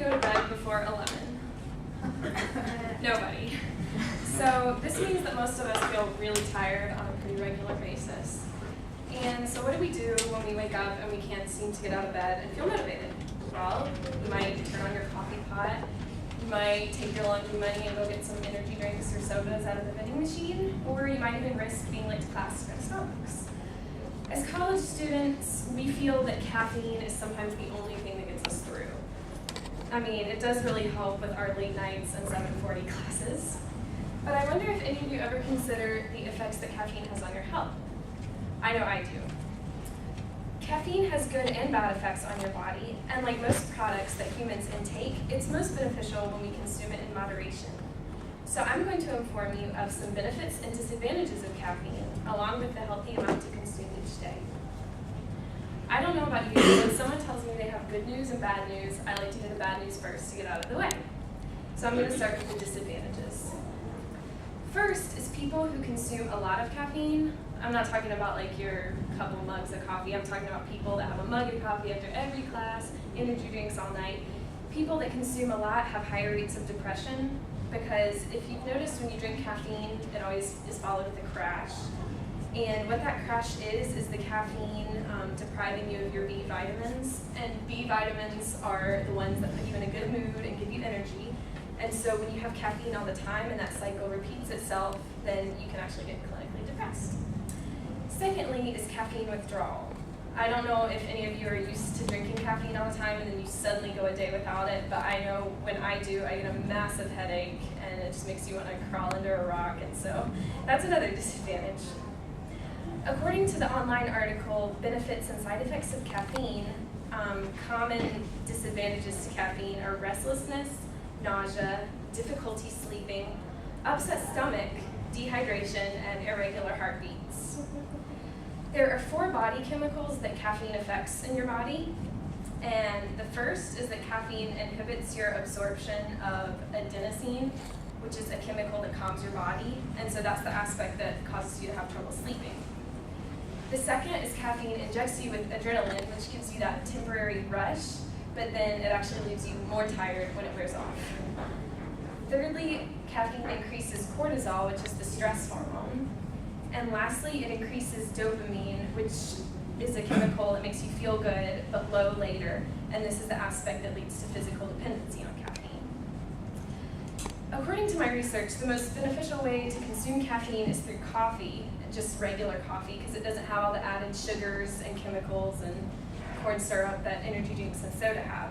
go to bed before 11? Nobody. So this means that most of us feel really tired on a pretty regular basis. And so what do we do when we wake up and we can't seem to get out of bed and feel motivated? Well, you might turn on your coffee pot, you might take your laundry money and go get some energy drinks or sodas out of the vending machine, or you might even risk being late to class to go to Starbucks. As college students, we feel that caffeine is sometimes the only thing that gets us through. I mean, it does really help with our late nights and 7:40 classes. But I wonder if any of you ever consider the effects that caffeine has on your health. I know I do. Caffeine has good and bad effects on your body, and like most products that humans intake, it's most beneficial when we consume it in moderation. So I'm going to inform you of some benefits and disadvantages of caffeine, along with the healthy amount to consume each day. I don't know about you, but when someone tells me they have good news and bad news, I like to hear the bad news first to get out of the way. So I'm going to start with the disadvantages. First is people who consume a lot of caffeine. I'm not talking about like your couple mugs of coffee. I'm talking about people that have a mug of coffee after every class, energy drinks all night. People that consume a lot have higher rates of depression because if you've noticed when you drink caffeine, it always is followed with a crash. And what that crash is the caffeine depriving you of your B vitamins. And B vitamins are the ones that put you in a good mood and give you energy. And so when you have caffeine all the time and that cycle repeats itself, then you can actually get clinically depressed. Secondly is caffeine withdrawal. I don't know if any of you are used to drinking caffeine all the time and then you suddenly go a day without it, but I know when I do, I get a massive headache and it just makes you want to crawl under a rock, and so that's another disadvantage. According to the online article, Benefits and Side Effects of Caffeine, common disadvantages to caffeine are restlessness, nausea, difficulty sleeping, upset stomach, dehydration, and irregular heartbeats. There are 4 body chemicals that caffeine affects in your body, and the first is that caffeine inhibits your absorption of adenosine, which is a chemical that calms your body, and so that's the aspect that causes you to have trouble sleeping. The second is caffeine injects you with adrenaline, which gives you that temporary rush, but then it actually leaves you more tired when it wears off. Thirdly, caffeine increases cortisol, which is the stress hormone. And lastly, it increases dopamine, which is a chemical that makes you feel good, but low later. And this is the aspect that leads to physical dependency on caffeine. According to my research, the most beneficial way to consume caffeine is through coffee, just regular coffee, because it doesn't have all the added sugars and chemicals and corn syrup that energy drinks and soda have.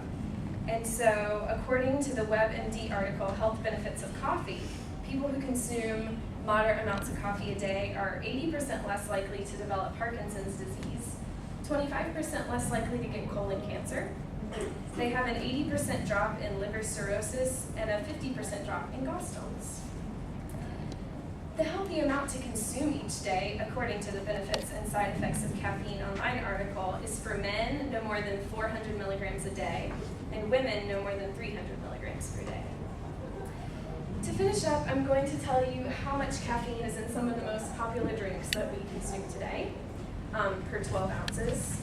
And so, according to the WebMD article, Health Benefits of Coffee, people who consume moderate amounts of coffee a day are 80% less likely to develop Parkinson's disease, 25% less likely to get colon cancer. They have an 80% drop in liver cirrhosis and a 50% drop in gallstones. The healthy amount to consume each day, according to the Benefits and Side Effects of Caffeine online article, is for men no more than 400 milligrams a day, and women no more than 300 milligrams per day. To finish up, I'm going to tell you how much caffeine is in some of the most popular drinks that we consume today, per 12 ounces.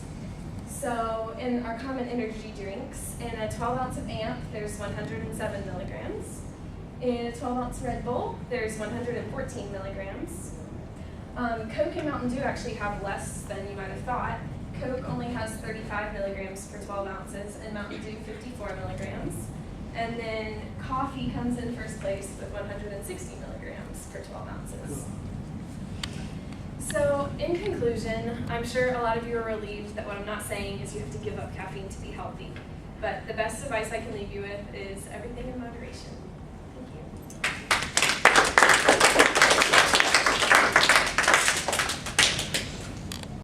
So in our common energy drinks, in a 12 ounce of AMP, there's 107 milligrams. In a 12 ounce Red Bull, there's 114 milligrams. Coke and Mountain Dew actually have less than you might have thought. Coke only has 35 milligrams per 12 ounces, and Mountain Dew 54 milligrams. And then coffee comes in first place with 160 milligrams per 12 ounces. So in conclusion, I'm sure a lot of you are relieved that what I'm not saying is you have to give up caffeine to be healthy. But the best advice I can leave you with is everything in moderation.